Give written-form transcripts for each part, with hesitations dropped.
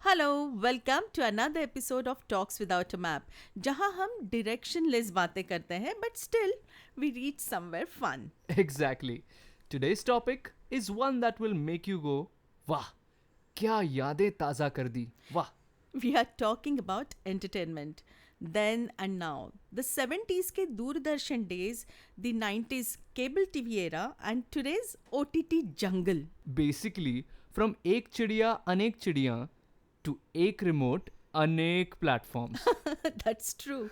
Hello welcome to another episode of talks without a map जहां हम directionless बातें करते हैं but still we reach somewhere fun. Exactly. Today's topic is one that will make you go, वाह क्या यादें ताज़ा कर दी वाह. We are talking about entertainment. Then and now. The 70s के Doordarshan days, the 90s cable TV era and today's OTT jungle. Basically, from एक चिड़िया अनेक चिड़िया to एक remote अनेक platforms. That's true.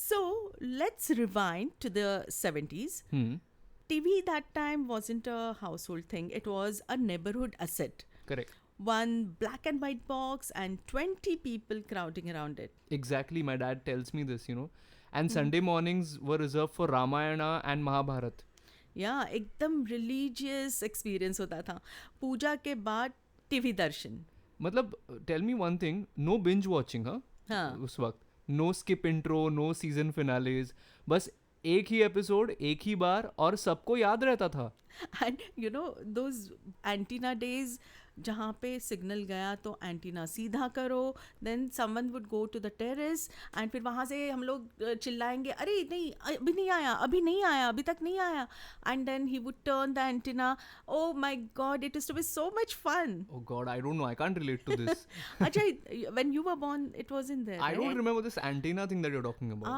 So let's rewind to the 70s. TV that time wasn't a household thing, it was a neighborhood asset. Correct. One black and white box and 20 people crowding around it. Exactly, my dad tells me this, And Sunday mornings were reserved for Ramayana and Mahabharat. या एकदम religious experience होता था. पूजा के बाद TV दर्शन. मतलब tell me one thing, no binge watching हाँ. उस वक्त. No skip intro, no season finales, बस एक ही एपिसोड एक ही बार और सबको याद रहता था. And you know those antenna days जहाँ पे सिग्नल गया तो एंटीना सीधा करो, then someone would go to the terrace and फिर वहाँ से हम लोग चिल्लाएंगे अरे नहीं अभी नहीं आया, अभी नहीं आया, अभी तक नहीं आया, and then he would turn the antenna. Oh my God, it is to be so much fun. Oh God, I don't know. I can't relate to this. अच्छा, when you were born it wasn't there, I don't right? remember this antenna thing that you're talking about.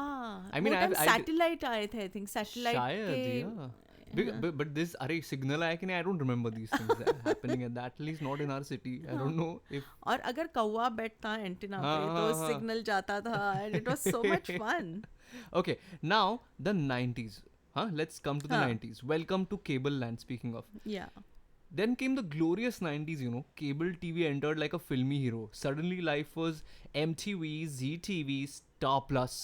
I mean, satellite आए थे, I think satellite शायद, के. yeah. But this, अरे signal आया कि नहीं? I don't remember these things happening at that. At least not in our city. I don't know if. और अगर कौवा बैठता एंटीना पे हाँ, तो हाँ. सिग्नल जाता था and it was so much fun. Okay, now the 90s. Let's come to the Huh. 90s. Welcome to cable land. Speaking of. Yeah. Then came the glorious 90s, Cable TV entered like a filmy hero. Suddenly life was MTV, ZTV, Star Plus,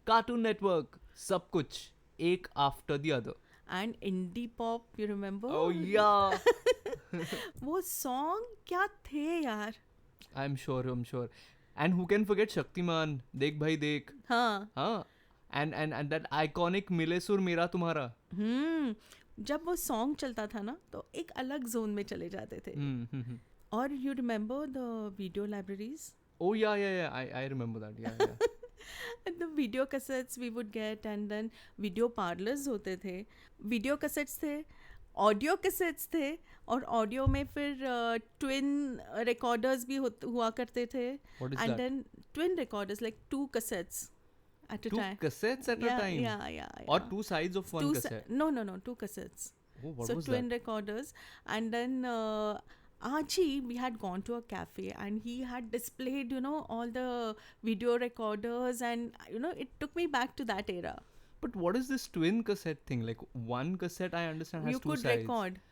Cartoon Network, सब कुछ एक after the other. And indie pop, you remember? Oh yeah. वो song क्या थे यार. I'm sure. And who can forget Shaktiman, Dekh Bhai Dekh. हाँ. And that iconic Mile Sur Mera Tumhara. जब वो सॉन्ग चलता था ना तो एक अलग जोन में चले जाते थे. और you remember the video libraries. Oh yeah. I remember that. Yeah. The video cassettes we would get and then video parlours होते थे. वीडियो कैसेट्स थे, ऑडियो कैसेट्स थे, और ऑडियो में फिर ट्विन रिकॉर्डर्स भी हुआ करते थे. What is and that? Then twin recorders like 2 cassettes at a Two time. cassettes at a time. Yeah. Or two sides of one cassette. No, 2 cassettes. Oh, what So was twin that? recorders. And then Aji, we had gone to a cafe and he had displayed, all the video recorders, and it took me back to that era. But what is this twin cassette thing? Like one cassette, I understand, has You two could sides. record.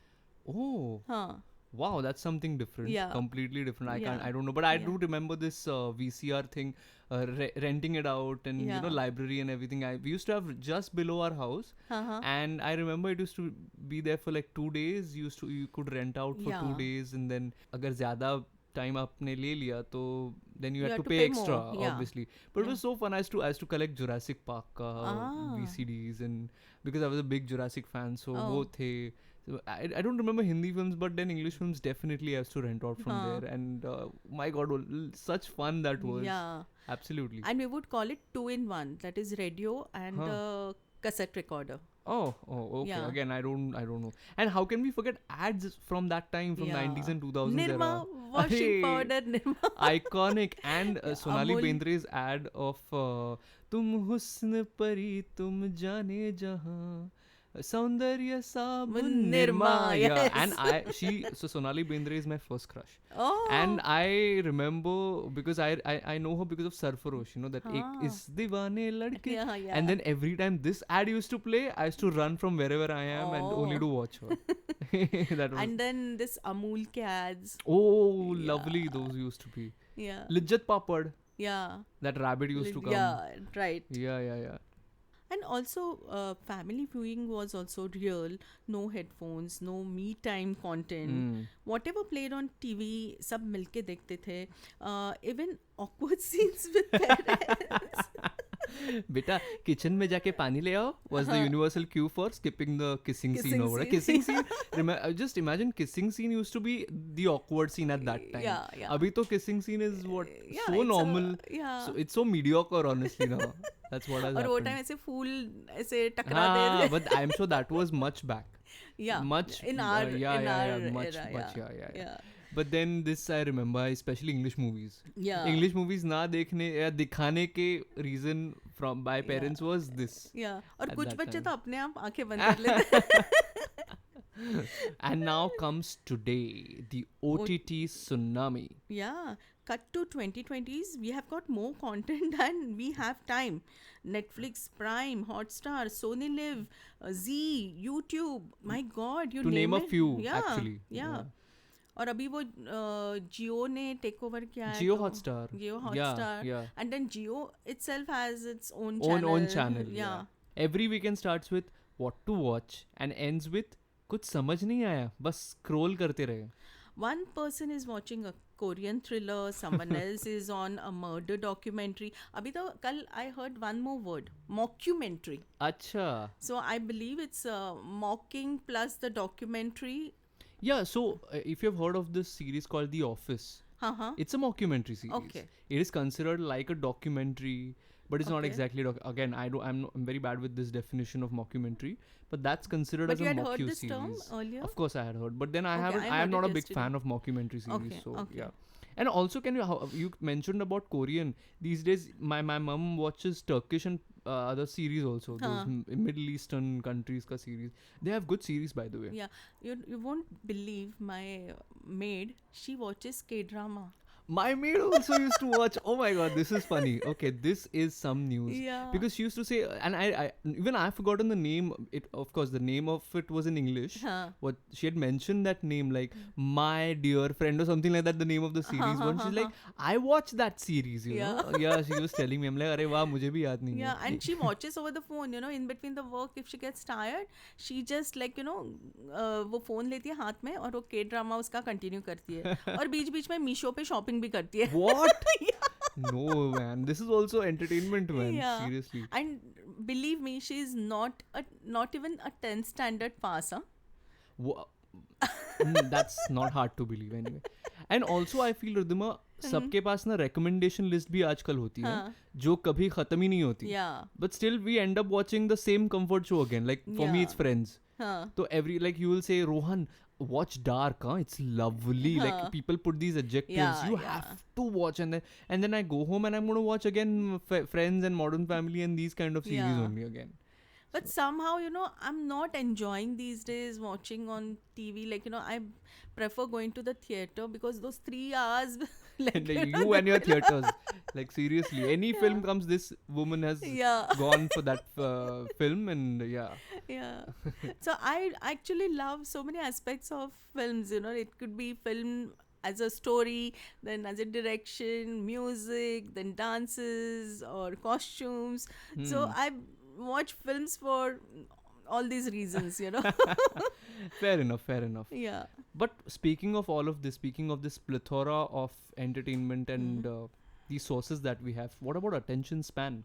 Oh, Huh. wow, that's something different. Yeah. Completely different. I Yeah. don't know. But I Yeah. do remember this VCR thing, renting it out and, Yeah. library and everything. We used to have just below our house. Uh-huh. And I remember it used to be there for like 2 days. You could rent out for 2 Yeah. days. And then अगर ज़्यादा time आपने ले लिया तो then you had to pay pay extra, more, yeah. obviously. But it was so fun. I used to collect Jurassic Park VCDs, and because I was a big Jurassic fan, so Oh. वो थे. So I don't remember Hindi films, but then English films definitely I used to rent out from there. And my God, such fun that was. Yeah. Absolutely. And we would call it 2-in-1. That is radio and the cassette recorder. Oh, okay. Yeah. Again, I don't know. And how can we forget ads from that time, from Yeah. 90s and 2000s Nirma era? washing Hey, powder, Nirma. Iconic. And Sonali Amul. Bendre's ad of तुम हुस्न परी तुम जाने जहां सौंदर्य साबुन Nirma, Nirma. Yeah. yes. And so Sonali Bendre is my first crush. Oh. And I remember because I know her because of Sarfarosh, that ek is divane ladke. Yeah. And then every time this ad used to play, I used to run from wherever I am and only to watch her. That was. And then this Amul ke ads. Oh, lovely those used to be. Yeah. Lijjat Papad, Yeah. that rabbit used to come. Yeah, right. Yeah. And also, family viewing was also real. No headphones, no me time content. Whatever played on TV, सब मिलके देखते थे. Even awkward scenes with parents. बेटा kitchen में जाके पानी ले आओ was the universal cue for skipping the kissing scene Kissing over. scene. Kissing scene, just imagine kissing scene used to be the awkward scene at that time. Yeah. Abhi to kissing scene is what Yeah, so it's normal. yeah. So it's so mediocre honestly now. That's what has और वो happened. Time ऐसे फूल ऐसे टकरा हाँ, दे but I'm sure that was much back. yeah Much in our much era, yeah. But then this I remember, especially English movies. Yeah. English movies ना देखने या दिखाने के reason from by parents was this. Yeah. और At कुछ that बच्चे time. तो अपने आप आंखें बंद कर लेते हैं. And now comes today, the OTT tsunami. Yeah, cut to 2020s, we have got more content and we have time. Netflix, Prime, Hotstar, Sony Live, Z, YouTube. My God, you To name a it. few, Yeah, actually. Yeah. और अभी वो जियो ने take over किया है. Jio Hotstar. Jio Yeah, Hotstar. yeah. And then Jio itself has its own channel. Own channel. Yeah. Every weekend starts with what to watch and ends with कुछ समझ नहीं आया, बस scroll करते रहे. One person is watching a Korean thriller, someone else is on a murder documentary. अभी तो कल I heard one more word, mockumentary. अच्छा. So I believe it's mocking plus the documentary. Yeah, so if you've heard of this series called The Office, Uh-huh. it's a mockumentary series. Okay. It is considered like a documentary, but it's not Okay. exactly. Again, I'm very bad with this definition of mockumentary, but that's considered But as you a had mocku heard this term series. earlier? Of course, I had heard, but then I Okay, haven't. I I am heard not it a big yesterday. fan of mockumentary series. Okay, So okay. yeah. And also, you mentioned about Korean? These days, my mom watches Turkish and other series also. Those Middle Eastern countries ka series. They have good series, by the way. Yeah. You won't believe my maid, she watches K-drama. My maid also used to watch. Oh my god, this is funny. Okay, this is some news. Yeah. Because she used to say, and I even I've forgotten the name. It, of course, the name of it was in English. Huh. What she had mentioned that name, like my dear friend or something like that. The name of the series. One she's like, I watched that series. You know. Yeah, she was telling me. I'm like, अरे वाह मुझे भी याद नहीं है. Yeah, and she watches over the phone, in between the work. If she gets tired, she just like, वो phone लेती है हाथ में और वो K-drama उसका continue करती है. और बीच-बीच में मीशो पे shopping भी करती है. What? No man, this is also entertainment, man. Yeah. Seriously. And believe me, she is not even a 10th standard pass, huh? That's not hard to believe anyway. And also I feel Riddhima सबके पास ना recommendation list भी आजकल होती है जो कभी खत्म ही नहीं होती. Yeah. But still we end up watching the same comfort show again. Like for me Yeah. it's Friends. Huh. So like you will say, Rohan, watch Dark, huh? It's lovely. Like people put these adjectives. Yeah, You yeah. have to watch, and then I go home and I'm gonna watch again Friends and Modern Family and these kind of series Yeah. only again. But somehow, I'm not enjoying these days watching on TV. Like, I prefer going to the theater because those 3 hours. And you and your theaters. Like seriously, any film comes, this woman has Yeah. gone for that film, and yeah. Yeah. So I actually love so many aspects of films. It could be film as a story, then as a direction, music, then dances or costumes. So I watch films for all these reasons. Fair enough. Yeah. But speaking of all of this, speaking of this plethora of entertainment and the sources that we have, what about attention span?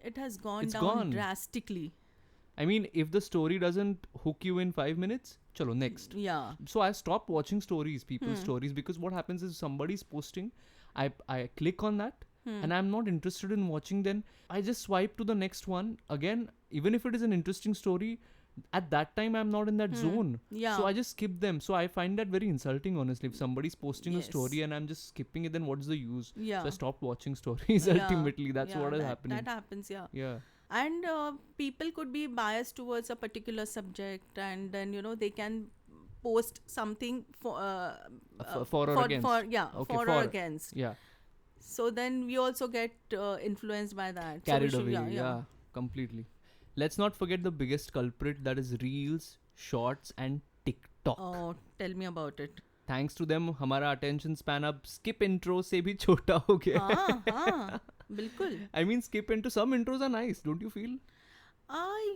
It has gone It's down gone. drastically. I mean, if the story doesn't hook you in 5 minutes, chalo, next. Yeah. So I stopped watching people's stories, because what happens is somebody's posting, I click on that, and I'm not interested in watching, then I just swipe to the next one. Again, even if it is an interesting story, at that time I'm not in that zone. Yeah. So I just skip them. So I find that very insulting, honestly. If somebody's posting a Yes. story and I'm just skipping it, then what's the use? Yeah. So I stopped watching stories Yeah. ultimately. That's Yeah, what is that- happening. That happens, yeah. Yeah. And people could be biased towards a particular subject, and then they can post something for For or against. Okay, for or against. Yeah. So then we also get influenced by that. So we Carried should- away. Yeah, completely. Let's not forget the biggest culprit, that is Reels, Shorts and TikTok. Oh, tell me about it. Thanks to them, हमारा attention span अब skip intro से भी छोटा हो गया. हाँ, बिल्कुल. I mean, skip intro, some intros are nice, don't you feel?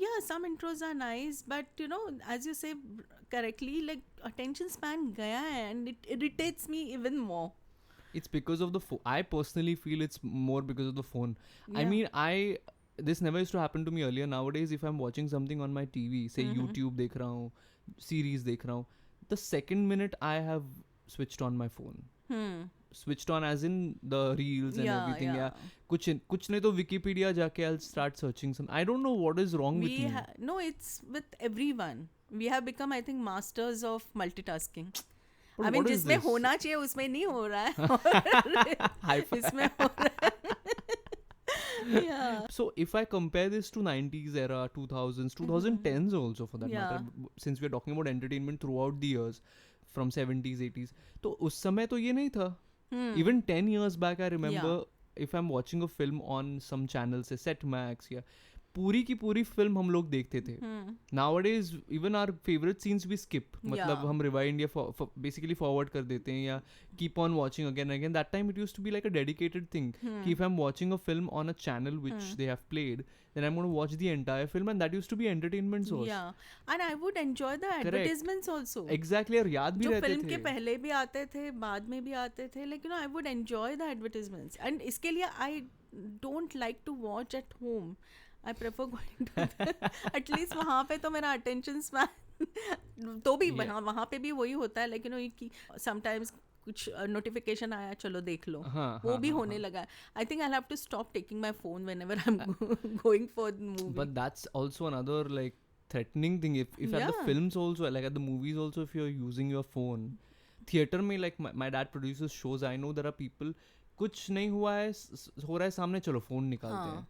Yeah, some intros are nice, but as you say correctly, like attention span gaya hai, and it irritates me even more. It's because of the phone. I personally feel it's more because of the phone. I Yeah. mean, this never used to happen to me earlier. Nowadays, if I'm watching something on my TV, say YouTube देख रहा हूँ, series देख रहा हूँ, the second minute I have switched on my phone. Switched on as in the reels and everything. Yeah. कुछ नहीं तो Wikipedia जाके I'll start searching some. I don't know what is wrong with me. No, it's with everyone. We have become, I think, masters of multitasking. But I mean, what is जिसमें this? होना चाहिए उसमें नहीं हो रहा है. Hi-fi. इसमें हो रहा है. Yeah. So if I compare this to 90s era, 2000s, 2010s also for that Yeah. matter, since we're talking about entertainment throughout the years from 70s, 80s, तो उस समय तो ये नहीं था. Even 10 years back, I remember if I'm watching a film on some channel, say Set Max, या पूरी की पूरी फिल्म हम लोग देखते थे. Nowadays, even our favorite scenes we skip. मतलब हम rewind या basically forward कर देते हैं या keep on watching again and again. That time it used to be like a dedicated thing. कि if I'm watching a film on a channel which they have played, then I'm going to watch the entire film, and that used to be entertainment source. Yeah. And I would enjoy the advertisements also. Exactly, और याद भी जो रहते film थे. के पहले भी आते थे, बाद में भी आते थे, like, you know, I would enjoy the advertisements. And इसके लिए I don't like to watch at home. I prefer going to at least वहाँ पे तो मेरा attention span तो भी वहाँ पे भी वही होता है, like, you know, कि sometimes कुछ notification आया, चलो देख लो, वो भी होने लगा है. I think I'll have to stop taking my phone whenever I'm going for the movie. But that's also another like threatening thing. If at the films also, like at the movies also, if you're using your phone, theater में like my dad produces shows. I know there are people, कुछ नहीं हुआ है, हो रहा है सामने, चलो phone निकालते हैं.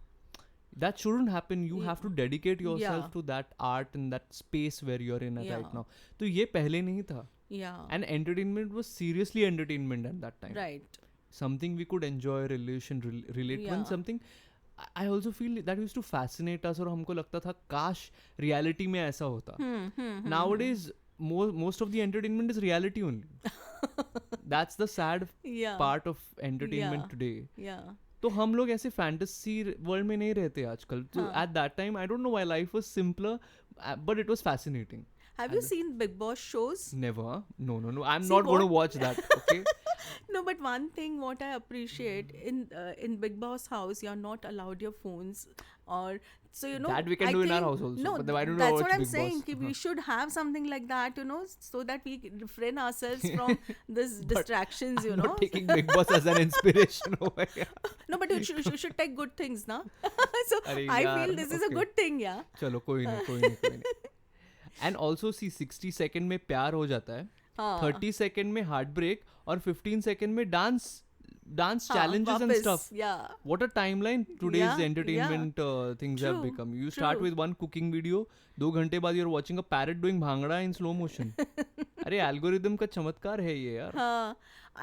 That shouldn't happen. You have to dedicate yourself to that art and that space where you're in right now. तो ये पहले नहीं था. Yeah. And entertainment was seriously entertainment at that time. Right. Something we could enjoy, relate to, and something I also feel that used to fascinate us, और हमको लगता था काश reality में ऐसा होता. Nowadays, most of the entertainment is reality only. That's the sad part of entertainment today. Yeah. तो हम लोग ऐसे फैंटेसी वर्ल्ड में नहीं रहते आजकल. तो at that time I don't know why life was simpler, but it was fascinating. Have you seen Big Boss shows? Never. No. I'm not going to watch that. Okay. No, but one thing what I appreciate in Big Boss house, you're not allowed your phones, or so, you know, that we can do in our house also. No, but I don't that's know what I'm Big saying. Boss. We should have something like that, you know, so that we refrain ourselves from this distractions. You I'm know, not taking Big Boss as an inspiration over here. No, but you should take good things, na. So Arey I yaar, feel this is a okay. good thing, yeah. चलो कोई नहीं. And also see 60 second में प्यार हो जाता है, 30 second में heart break, और 15 second में dance challenges and stuff. Yeah. What a timeline today's Yeah, entertainment things have True, become. You start true. with one cooking video, 2 घंटे बाद you're watching a parrot doing bhangra in slow motion. अरे algorithm का चमत्कार है ये यार. हाँ.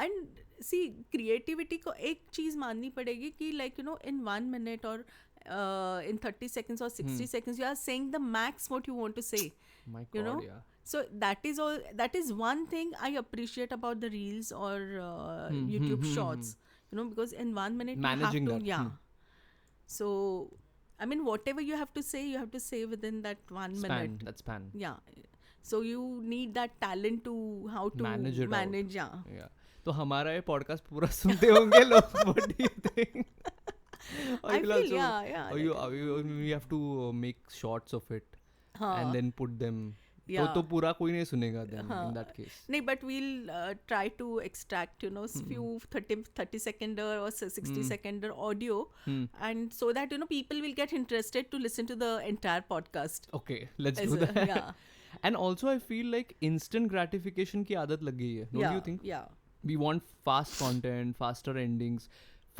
And see, creativity को एक चीज माननी पड़ेगी कि, like, you know, in 1 minute or in 30 seconds or 60 seconds, you are saying the max what you want to say. My You God, know? yeah. So that is one thing I appreciate about the reels or YouTube shorts, you know, because in 1 minute Managing you have to, that. yeah. So I mean, whatever you have to say within that 1 minute. That span. Yeah. So you need that talent to how to Manage it manage. Yeah. तो हमारा ये podcast पूरा सुनते होंगे लोग. What do you think? I feel, yeah. You have to make shots of it and then put them. Yeah. तो पूरा कोई नहीं सुनेगा then in that case. No, but we'll try to extract, you know, few 30 seconder or 60 seconder audio, and so that, you know, people will get interested to listen to the entire podcast. Okay, let's do that. Yeah. And also I feel like instant gratification की आदत लग गई है. Don't you think? Yeah. We want fast content, faster endings,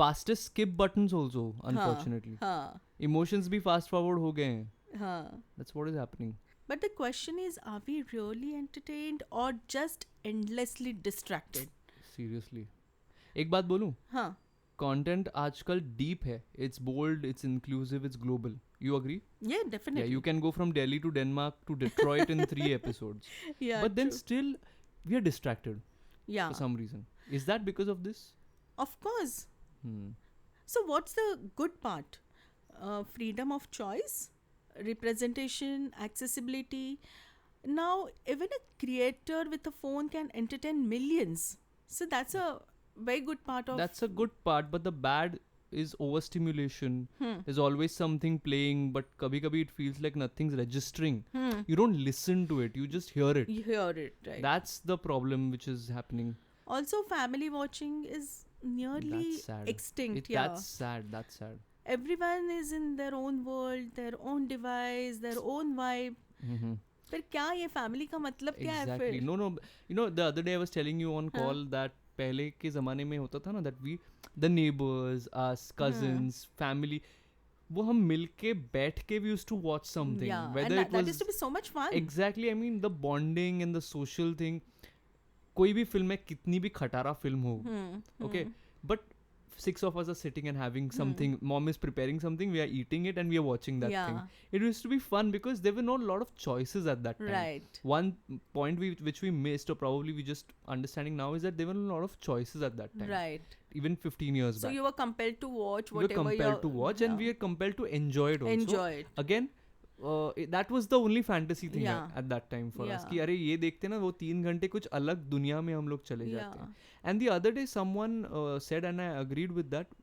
fastest skip buttons also, unfortunately. Emotions भी fast forward हो गए हैं. That's what is happening. But the question is, are we really entertained or just endlessly distracted? Seriously. एक बात बोलूं? हाँ. Content आजकल deep है. It's bold, it's inclusive, it's global. You agree? Yeah, definitely. Yeah, you can go from Delhi to Denmark to Detroit in 3 episodes. Yeah, but then true. still, we are distracted Yeah. for some reason. Is that because of this? Of course. So what's the good part? Freedom of choice, representation, accessibility. Now, even a creator with a phone can entertain millions. So that's a very good part of... That's a good part, but the bad is overstimulation. There's always something playing, but kabhi it feels like nothing's registering. You don't listen to it, you just hear it. You hear it, right? That's the problem which is happening. Also, family watching is nearly That's sad. extinct. That's sad. Everyone is in their own world, their own device, their own vibe. Mm-hmm. फिर क्या ये family का मतलब क्या है Exactly. फिर? No, you know, the other day I was telling you on call that पहले के ज़माने में होता था ना that we, the neighbors, us, cousins, family, वो हम मिलके बैठ के we used to watch something. Yeah, Whether and it that was used to be so much fun. exactly, I mean the bonding and the social thing. कोई भी film है, कितनी भी खटारा फिल्म हो, okay, but 6 of us are sitting and having something. Mom is preparing something, we are eating it and we are watching that Yeah. thing. It used to be fun because there were not a lot of choices at that time. Right. One point which we missed, or probably we just understanding now, is that there were a lot of choices at that time. Right. Even 15 years So back. you were compelled to watch We were whatever compelled to watch and we yeah. are compelled to enjoy it also. enjoy it. Again, that was the only fantasy thing Yeah. at that time for us. Yeah. कि अरे ये देखते ना वो 3 घंटे कुछ अलग दुनिया में हम लोग चले जाते हैं. And the other day someone said, and I agreed with that,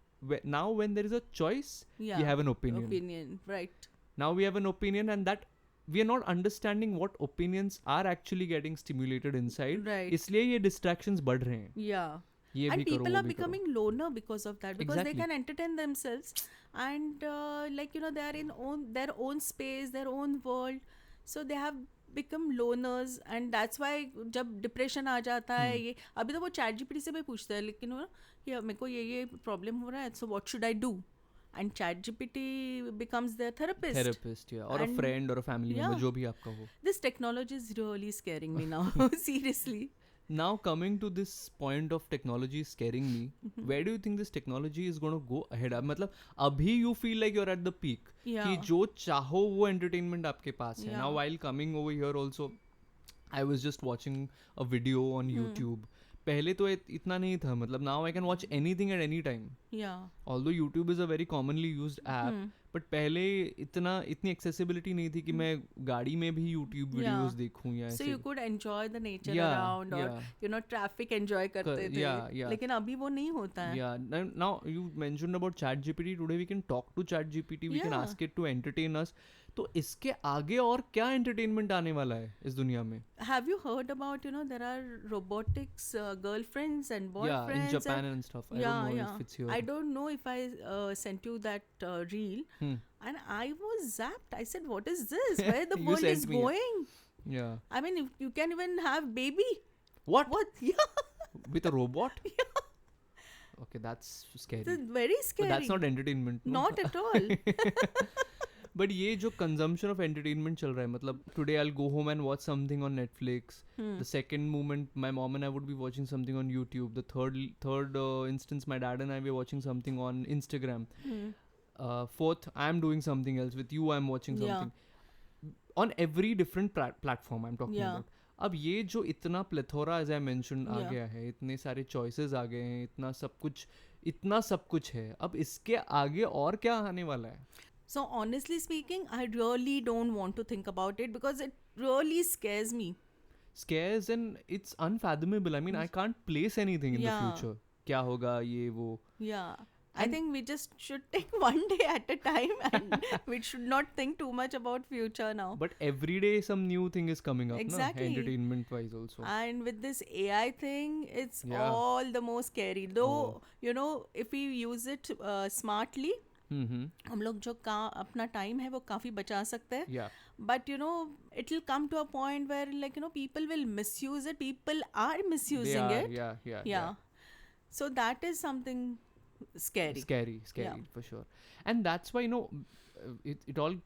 now when there is a choice, Yeah. we have an opinion. Right. Now we have an opinion, and that we are not understanding what opinions are actually getting stimulated inside. Right. इसलिए ये distractions बढ़ रहे हैं. Yeah. ये And भी करो, people वो are भी करो. becoming loner because of that, because Exactly. they can entertain themselves and like you know they are in their own space, their own world, so they have become loners and that's why जब depression आ जाता है ये अभी तो वो ChatGPT से भी पूछता है लेकिन वो ये मेरे को ये problem हो रहा है, so what should I do? And ChatGPT becomes their therapist. Yeah, or a And- friend or a family member, yeah. जो भी आपका हो. This technology is really scaring me now. Seriously. Now coming to this point of technology scaring me, where do you think this technology is going to go ahead? मतलब अभी you feel like you're at the peak. Yeah. कि जो चाहो वो entertainment आपके पास है. Yeah. Now while coming over here also, I was just watching a video on YouTube. पहले तो इतना नहीं था, मतलब now I can watch anything at any time. Yeah. Although YouTube is a very commonly used app, but पहले इतनी accessibility नहीं थी कि मैं गाड़ी में भी YouTube videos देखूं या So ऐसे. you could enjoy the nature Yeah, around or yeah. you know traffic enjoy करते थे. yeah. लेकिन अभी वो नहीं होता है. Yeah. Now you mentioned about ChatGPT. Today we can talk to ChatGPT. We can Yeah. ask it to entertain us. तो इसके आगे और क्या entertainment आने वाला है इस दुनिया में? Have you heard about there are robotics girlfriends and boyfriends? Yeah, in Japan and stuff. I don't know if it's here. I don't know if I sent you that reel. And I was zapped. I said, what is this? Where the You world sent is me a- going? Yeah. I mean, if you can even have baby. What? Yeah. With a robot? Yeah. Okay, that's scary. It's very But scary. that's not entertainment. No? Not at all. But ये जो consumption of entertainment चल रहा है, मतलब today I'll go home and watch something on Netflix. The second moment, my mom and I would be watching something on YouTube. The third instance, my dad and I were watching something on Instagram. Fourth, I'm doing something else. With you, I'm watching Yeah. something. On every different platform I'm talking Yeah. about. अब ये जो इतना plethora as I mention आ Yeah. गया है, इतने सारे choices आ गए हैं, इतना सब कुछ है, अब इसके आगे और क्या आने वाला है? So honestly speaking, I really don't want to think about it because it really scares me. Scares and it's unfathomable. I mean, I can't place anything in Yeah. the future. क्या होगा ये वो? Yeah. I think we just should take one day at a time and we should not think too much about future now. But every day some new thing is coming up, Exactly. na? Entertainment wise also. And with this AI thing, it's Yeah. all the more scary. Though, Oh. if we use it smartly, Mm-hmm. हम लोग जो अपना time है वो काफ़ी बचा सकते हैं. Yeah. But it will come to a point where people will misuse it. People are They misusing are, it. yeah. So that is something scary. Scary, Yeah. for sure. And that's why it all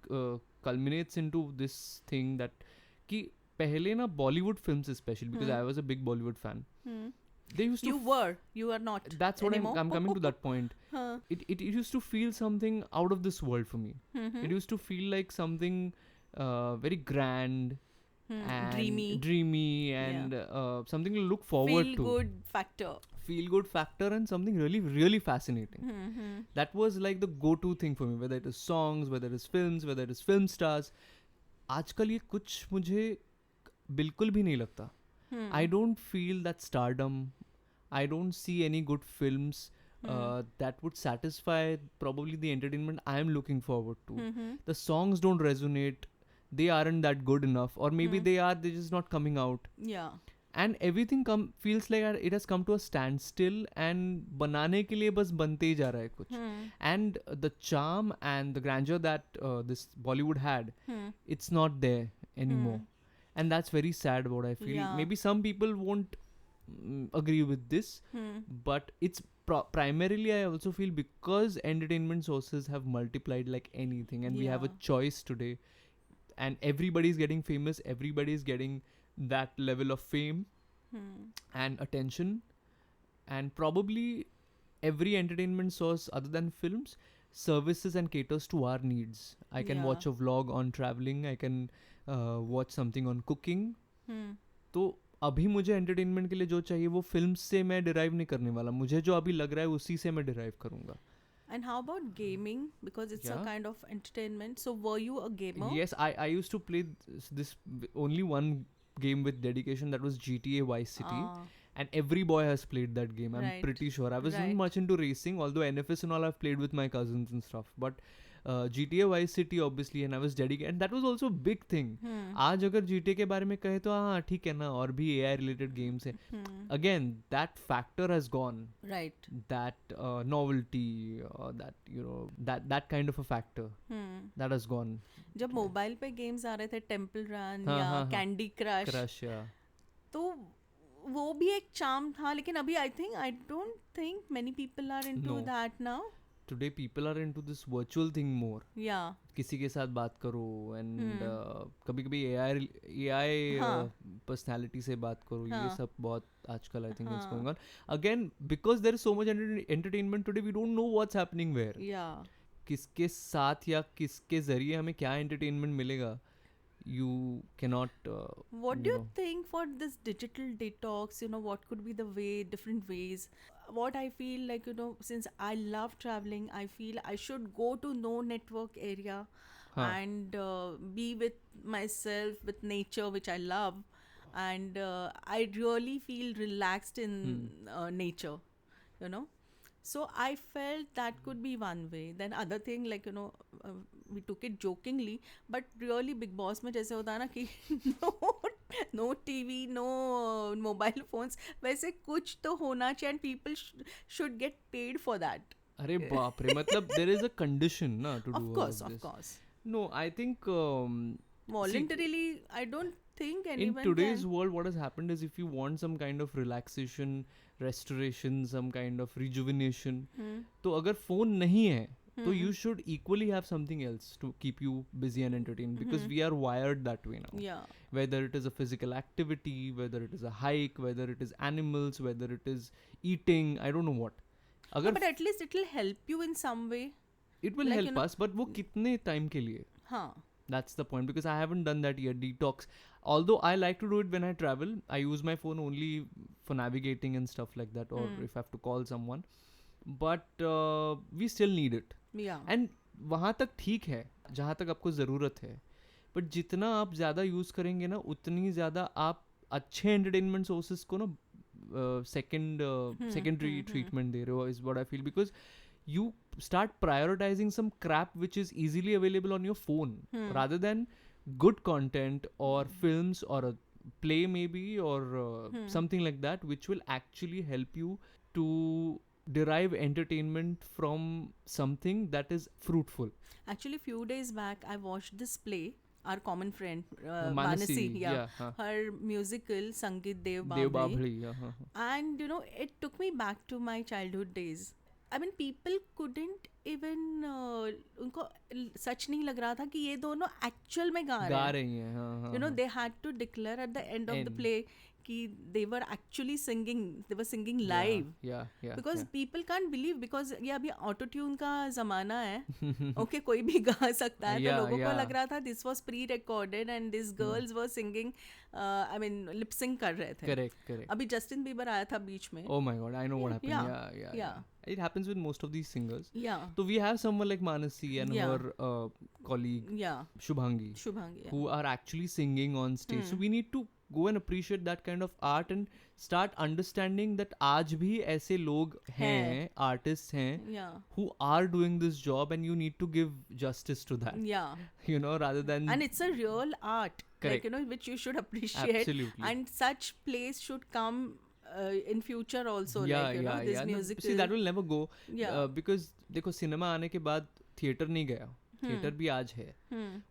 culminates into this thing that कि पहले ना Bollywood films especially, because I was a big Bollywood fan. They used to You are not. that's what anymore. I'm coming to that point. Huh. It used to feel something out of this world for me. It used to feel like something very grand and dreamy and something to look forward Feel to. good factor. Feel good factor and something really really fascinating. That was like the go-to thing for me, whether it is songs, whether it is films, whether it is film stars. आजकल ये कुछ मुझे बिल्कुल भी नहीं लगता. I don't feel that stardom. I don't see any good films that would satisfy probably the entertainment I am looking forward to. Mm-hmm. The songs don't resonate, they aren't that good enough, or maybe they're just not coming out, Yeah. and everything feels like it has come to a standstill, and बनाने के लिए बस बनते ही जा रहा है कुछ. And the charm and the grandeur that this Bollywood had, it's not there anymore. And that's very sad what I feel. Yeah. Maybe some people won't agree with this, but it's primarily I also feel because entertainment sources have multiplied like anything, and we have a Yeah. choice today, and everybody's getting famous, everybody's getting that level of fame and attention, and probably every entertainment source other than films services and caters to our needs. I can Yeah. watch a vlog on traveling, I can watch something on cooking. तो अभी मुझे entertainment के लिए जो चाहिए वो film से मैं डिराइव नहीं करने वाला, मुझे जो अभी लग रहा है उसी से मैं डिराइव करूंगा. And how about gaming? Because it's a Yeah. kind of entertainment. So were you a gamer? Yes, I used to play this only one game with dedication, that was GTA Vice City. Ah, And every boy has played that game. I'm Right. pretty sure. I wasn't Right. much into racing, although NFS and all I've played with my cousins and stuff. But GTA Vice City obviously, and I was dedicated. And that was also a big thing. आज अगर GTA के बारे में कहे तो हाँ ठीक है ना, और भी AI related games है. Again, that factor has gone. right. That novelty, that that kind of a factor, that has gone. जब मोबाइल पे गेम्स आ रहे थे, टेम्पल रन हाँ, या हाँ, हाँ. Candy crush, Crush, yeah. तो वो भी एक चार्म था. लेकिन अभी I don't think many people are into No. That now. Today people are into this virtual thing more. या. किसी के साथ बात करो, एंड कभी कभी AI हाँ. पर्सनालिटी से बात करो, ये हाँ. सब बहुत आजकल आई थिंक इट्स हाँ. Going on. Again because there is so much entertainment today, we don't know what's happening where, yeah. किसके साथ या किसके जरिए हमें क्या एंटरटेनमेंट मिलेगा. You cannot What do you think for this digital detox? What could be the different ways? What I feel like, since I love traveling, I feel I should go to no network area and be with myself, with nature, which I love. And I really feel relaxed in nature, So I felt that could be one way. Then other thing, like, we took it jokingly, but really Big Boss में जैसे होता है ना कि no TV, no mobile phones, वैसे कुछ तो होना चाहिए, and people should get paid for that. अरे बाप रे, मतलब there is a condition ना to do Of all course, of of this. course. No, I think Voluntarily, I don't think in anyone today's can. world what has happened is, if you want some kind of relaxation, restoration, some kind of rejuvenation, तो अगर phone नहीं है तो you should equally have something else to keep you busy and entertained, because we are wired that way now. Yeah. Whether it is a physical activity, whether it is a hike, whether it is animals, whether it is eating, I don't know what. No, अगर but at least it will help you in some way. it will like, help us, but वो कितने time के लिए? हाँ. That's the point, because I haven't done that yet, detox. Although I like to do it when I travel, I use my phone only for navigating and stuff like that, or if I have to call someone. But we still need it. Yeah. And वहाँ तक ठीक है जहाँ तक आपको ज़रूरत है, but जितना आप ज़्यादा यूज़ करेंगे ना, उतनी ज़्यादा आप अच्छे एंटरटेनमेंट सोर्सेज को ना secondary treatment दे रहे हो, is what I feel, because you start prioritizing some crap which is easily available on your phone rather than good content or films or a play maybe, or something like that, which will actually help you to derive entertainment from something that is fruitful. Actually, few days back, I watched this play. Our common friend, Manasi, yeah, huh. her musical Sangeet Dev Dev Babri. Babri, huh. And it took me back to my childhood days. I mean, people couldn't even उनको सच नहीं लग रहा था कि ये दोनों actual में गा रही हैं, हाँ, हाँ, they had to declare at the end of the play कि they were actually singing, they were singing live. yeah, because yeah. people can't believe, because ये अभी ऑटो ट्यून का जमाना है. ओके, कोई भी गा सकता है. तो लोगों को लग रहा था this was pre recorded and this girls were singing, I mean lip sync कर रहे थे. Correct. अभी जस्टिन बीबर आया था बीच में. Oh my god, I know what happened. Yeah. Yeah. It happens with most of these singers. Yeah. So we have someone like Manasi and her colleague Yeah. Shubhangi, Shubhangi. who are actually singing on stage. So we need to go and appreciate that kind of art and start understanding that आज भी ऐसे लोग हैं, artists हैं, Yeah. who are doing this job, and you need to give justice to that. Yeah. You know, rather than And it's a real art, Correct. like, which you should appreciate. Absolutely. And such plays should come in future also. Like, this No, music. see, that will never go. Yeah. Because देखो cinema आने के बाद theatre नहीं गया, theatre भी आज है.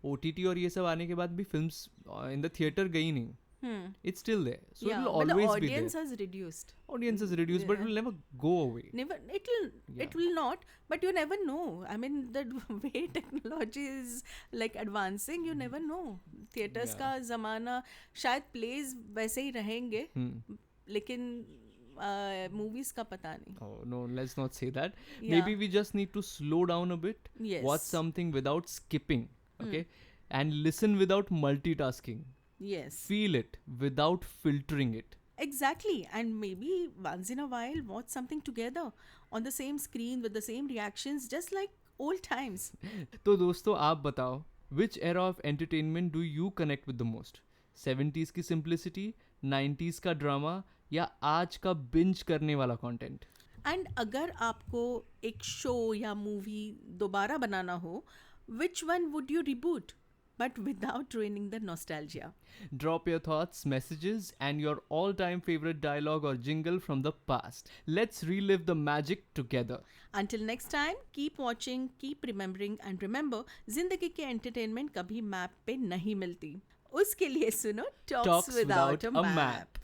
OTT और ये सब आने के बाद भी फिल्म्स इन द थिएटर गई नहीं. It's still there, so Yeah, it will but the always be there. audience has reduced. Audience is reduced, but it will never go away. Never, it will not, but you never know. I mean, the way technology is like advancing, you never know. Theaters का ज़माना शायद plays वैसे ही रहेंगे, लेकिन movies का पता नहीं. Oh no, let's not say that. Yeah. Maybe we just need to slow down a bit, Yes. watch something without skipping, okay, and listen without multitasking. Yes. Feel it without filtering it. Exactly, and maybe once in a while watch something together on the same screen with the same reactions, just like old times. तो दोस्तों आप बताओ, which era of entertainment do you connect with the most? 70s की simplicity, 90s का drama, या आज का binge करने वाला content? एंड अगर आपको एक शो या मूवी दोबारा बनाना हो, which one would you reboot, but without ruining the nostalgia? Drop your thoughts, messages, and your all-time favorite dialogue or jingle from the past. Let's relive the magic together. Until next time, keep watching, keep remembering, and remember, जिंदगी के entertainment कभी map पे नहीं मिलती. उसके लिए सुनो Talks Without a Map.